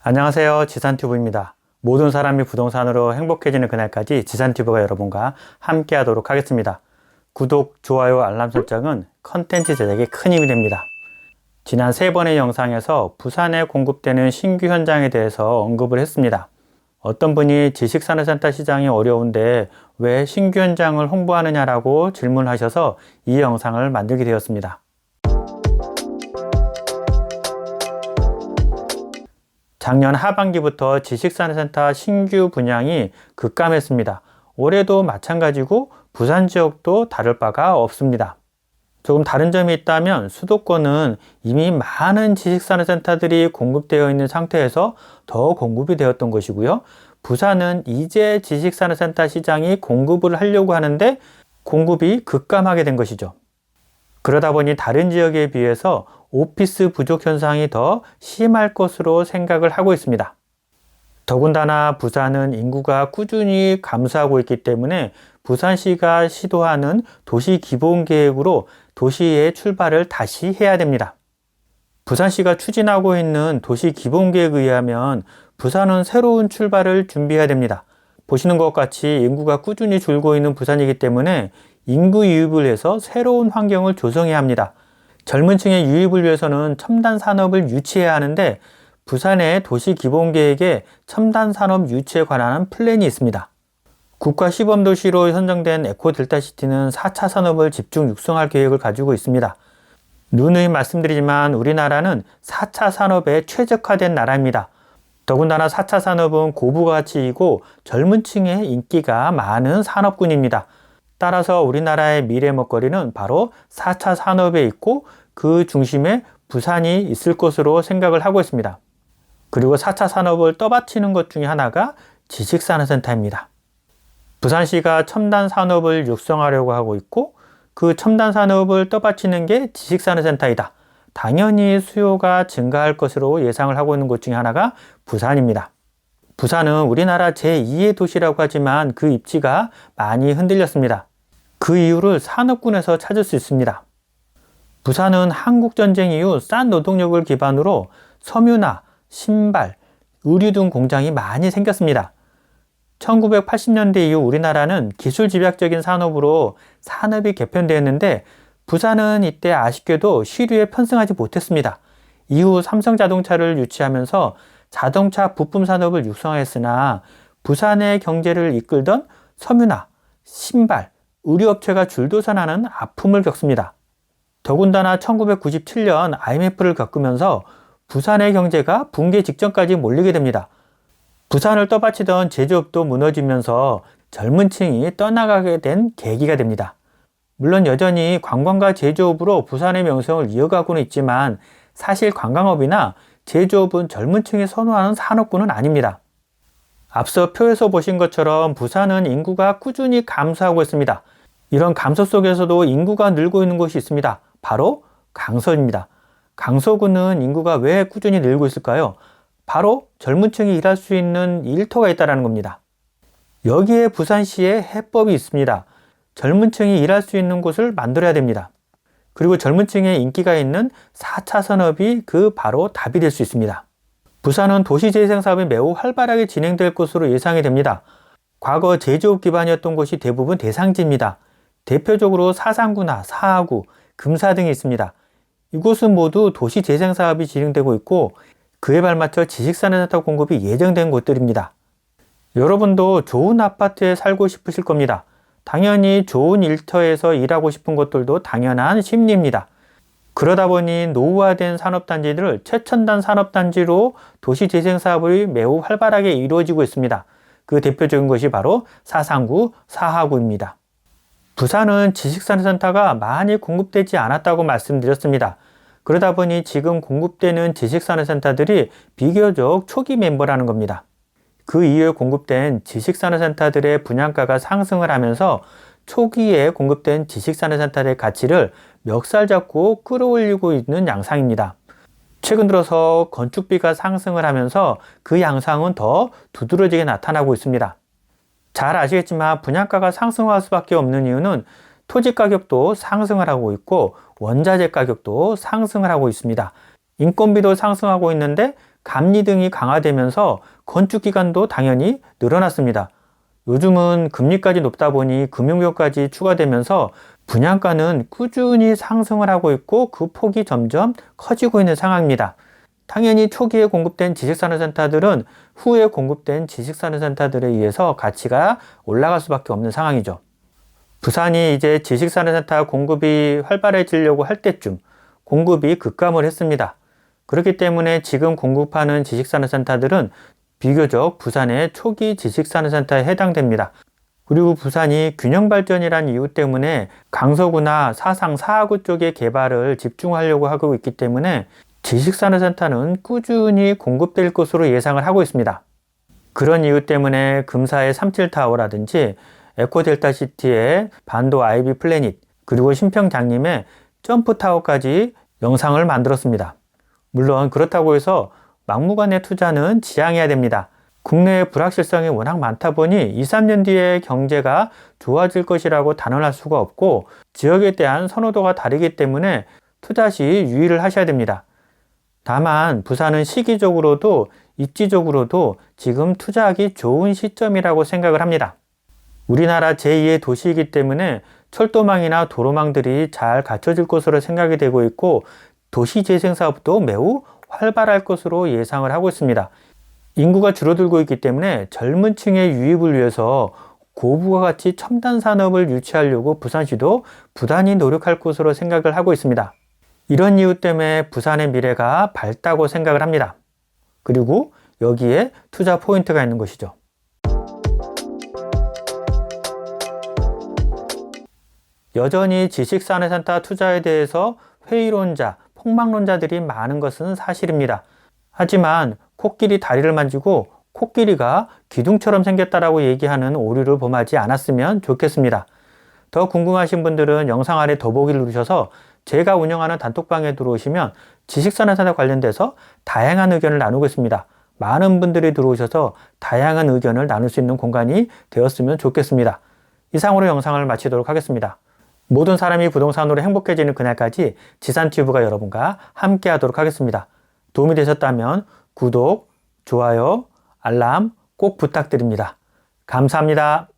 안녕하세요. 지산튜브입니다. 모든 사람이 부동산으로 행복해지는 그날까지 지산튜브가 여러분과 함께 하도록 하겠습니다. 구독, 좋아요, 알람 설정은 컨텐츠 제작에 큰 힘이 됩니다. 지난 3번의 영상에서 부산에 공급되는 신규 현장에 대해서 언급을 했습니다. 어떤 분이 지식산업센터 시장이 어려운데 왜 신규 현장을 홍보하느냐라고 질문하셔서 이 영상을 만들게 되었습니다. 작년 하반기부터 지식산업센터 신규 분양이 급감했습니다. 올해도 마찬가지고 부산 지역도 다를 바가 없습니다. 조금 다른 점이 있다면 수도권은 이미 많은 지식산업센터들이 공급되어 있는 상태에서 더 공급이 되었던 것이고요. 부산은 이제 지식산업센터 시장이 공급을 하려고 하는데 공급이 급감하게 된 것이죠. 그러다 보니 다른 지역에 비해서 오피스 부족 현상이 더 심할 것으로 생각을 하고 있습니다. 더군다나 부산은 인구가 꾸준히 감소하고 있기 때문에 부산시가 시도하는 도시 기본 계획으로 도시의 출발을 다시 해야 됩니다. 부산시가 추진하고 있는 도시 기본 계획에 의하면 부산은 새로운 출발을 준비해야 됩니다. 보시는 것 같이 인구가 꾸준히 줄고 있는 부산이기 때문에 인구 유입을 해서 새로운 환경을 조성해야 합니다. 젊은 층의 유입을 위해서는 첨단 산업을 유치해야 하는데 부산의 도시 기본 계획에 첨단 산업 유치에 관한 플랜이 있습니다. 국가 시범 도시로 선정된 에코델타시티는 4차 산업을 집중 육성할 계획을 가지고 있습니다. 누누이 말씀드리지만 우리나라는 4차 산업에 최적화된 나라입니다. 더군다나 4차 산업은 고부가치이고 젊은 층의 인기가 많은 산업군입니다. 따라서 우리나라의 미래 먹거리는 바로 4차 산업에 있고 그 중심에 부산이 있을 것으로 생각을 하고 있습니다. 그리고 4차 산업을 떠받치는 것 중에 하나가 지식산업센터입니다. 부산시가 첨단 산업을 육성하려고 하고 있고 그 첨단 산업을 떠받치는 게 지식산업센터이다. 당연히 수요가 증가할 것으로 예상을 하고 있는 곳 중에 하나가 부산입니다. 부산은 우리나라 제2의 도시라고 하지만 그 입지가 많이 흔들렸습니다. 그 이유를 산업군에서 찾을 수 있습니다. 부산은 한국전쟁 이후 싼 노동력을 기반으로 섬유나 신발, 의류 등 공장이 많이 생겼습니다. 1980년대 이후 우리나라는 기술 집약적인 산업으로 산업이 개편되었는데 부산은 이때 아쉽게도 시류에 편승하지 못했습니다. 이후 삼성자동차를 유치하면서 자동차 부품 산업을 육성했으나 부산의 경제를 이끌던 섬유나 신발, 의류업체가 줄도산하는 아픔을 겪습니다. 더군다나 1997년 IMF를 겪으면서 부산의 경제가 붕괴 직전까지 몰리게 됩니다. 부산을 떠받치던 제조업도 무너지면서 젊은 층이 떠나가게 된 계기가 됩니다. 물론 여전히 관광과 제조업으로 부산의 명성을 이어가고는 있지만 사실 관광업이나 제조업은 젊은 층이 선호하는 산업군은 아닙니다. 앞서 표에서 보신 것처럼 부산은 인구가 꾸준히 감소하고 있습니다. 이런 감소 속에서도 인구가 늘고 있는 곳이 있습니다. 바로 강서입니다. 강서구는 인구가 왜 꾸준히 늘고 있을까요? 바로 젊은 층이 일할 수 있는 일터가 있다는 겁니다. 여기에 부산시에 해법이 있습니다. 젊은 층이 일할 수 있는 곳을 만들어야 됩니다. 그리고 젊은 층의 인기가 있는 4차 산업이 그 바로 답이 될 수 있습니다. 부산은 도시재생 사업이 매우 활발하게 진행될 것으로 예상이 됩니다. 과거 제조업 기반이었던 곳이 대부분 대상지입니다. 대표적으로 사상구나 사하구, 금사 등이 있습니다. 이곳은 모두 도시재생 사업이 진행되고 있고 그에 발맞춰 지식산업센터 공급이 예정된 곳들입니다. 여러분도 좋은 아파트에 살고 싶으실 겁니다. 당연히 좋은 일터에서 일하고 싶은 것들도 당연한 심리입니다. 그러다 보니 노후화된 산업단지들을 최첨단 산업단지로 도시재생 사업이 매우 활발하게 이루어지고 있습니다. 그 대표적인 것이 바로 사상구, 사하구입니다. 부산은 지식산업센터가 많이 공급되지 않았다고 말씀드렸습니다. 그러다 보니 지금 공급되는 지식산업센터들이 비교적 초기 멤버라는 겁니다. 그 이후에 공급된 지식산업센터들의 분양가가 상승을 하면서 초기에 공급된 지식산업센터의 가치를 멱살 잡고 끌어올리고 있는 양상입니다. 최근 들어서 건축비가 상승을 하면서 그 양상은 더 두드러지게 나타나고 있습니다. 잘 아시겠지만 분양가가 상승할 수밖에 없는 이유는 토지 가격도 상승을 하고 있고 원자재 가격도 상승을 하고 있습니다. 인건비도 상승하고 있는데 감리 등이 강화되면서 건축 기간도 당연히 늘어났습니다. 요즘은 금리까지 높다 보니 금융비용까지 추가되면서 분양가는 꾸준히 상승을 하고 있고 그 폭이 점점 커지고 있는 상황입니다. 당연히 초기에 공급된 지식산업센터들은 후에 공급된 지식산업센터들에 의해서 가치가 올라갈 수밖에 없는 상황이죠. 부산이 이제 지식산업센터 공급이 활발해지려고 할 때쯤 공급이 급감을 했습니다. 그렇기 때문에 지금 공급하는 지식산업센터들은 비교적 부산의 초기 지식산업센터에 해당됩니다. 그리고 부산이 균형발전이라는 이유 때문에 강서구나 사상 사하구 쪽의 개발을 집중하려고 하고 있기 때문에 지식산업센터는 꾸준히 공급될 것으로 예상을 하고 있습니다. 그런 이유 때문에 금사의 37타워라든지 에코델타시티의 반도 아이비 플래닛, 그리고 신평장림의 점프타워까지 영상을 만들었습니다. 물론 그렇다고 해서 막무가내 투자는 지양해야 됩니다. 국내의 불확실성이 워낙 많다 보니 2, 3년 뒤에 경제가 좋아질 것이라고 단언할 수가 없고 지역에 대한 선호도가 다르기 때문에 투자 시 유의를 하셔야 됩니다. 다만 부산은 시기적으로도 입지적으로도 지금 투자하기 좋은 시점이라고 생각을 합니다. 우리나라 제2의 도시이기 때문에 철도망이나 도로망들이 잘 갖춰질 것으로 생각이 되고 있고 도시재생 사업도 매우 활발할 것으로 예상을 하고 있습니다. 인구가 줄어들고 있기 때문에 젊은 층의 유입을 위해서 고부가 가치 첨단 산업을 유치하려고 부산시도 부단히 노력할 것으로 생각을 하고 있습니다. 이런 이유 때문에 부산의 미래가 밝다고 생각을 합니다. 그리고 여기에 투자 포인트가 있는 것이죠. 여전히 지식산업센터 투자에 대해서 회의론자, 폭망론자들이 많은 것은 사실입니다. 하지만 코끼리 다리를 만지고 코끼리가 기둥처럼 생겼다라고 얘기하는 오류를 범하지 않았으면 좋겠습니다. 더 궁금하신 분들은 영상 아래 더보기를 누르셔서 제가 운영하는 단톡방에 들어오시면 지식산업센터 관련돼서 다양한 의견을 나누고 있습니다. 많은 분들이 들어오셔서 다양한 의견을 나눌 수 있는 공간이 되었으면 좋겠습니다. 이상으로 영상을 마치도록 하겠습니다. 모든 사람이 부동산으로 행복해지는 그날까지 지산튜브가 여러분과 함께 하도록 하겠습니다. 도움이 되셨다면 구독, 좋아요, 알람 꼭 부탁드립니다. 감사합니다.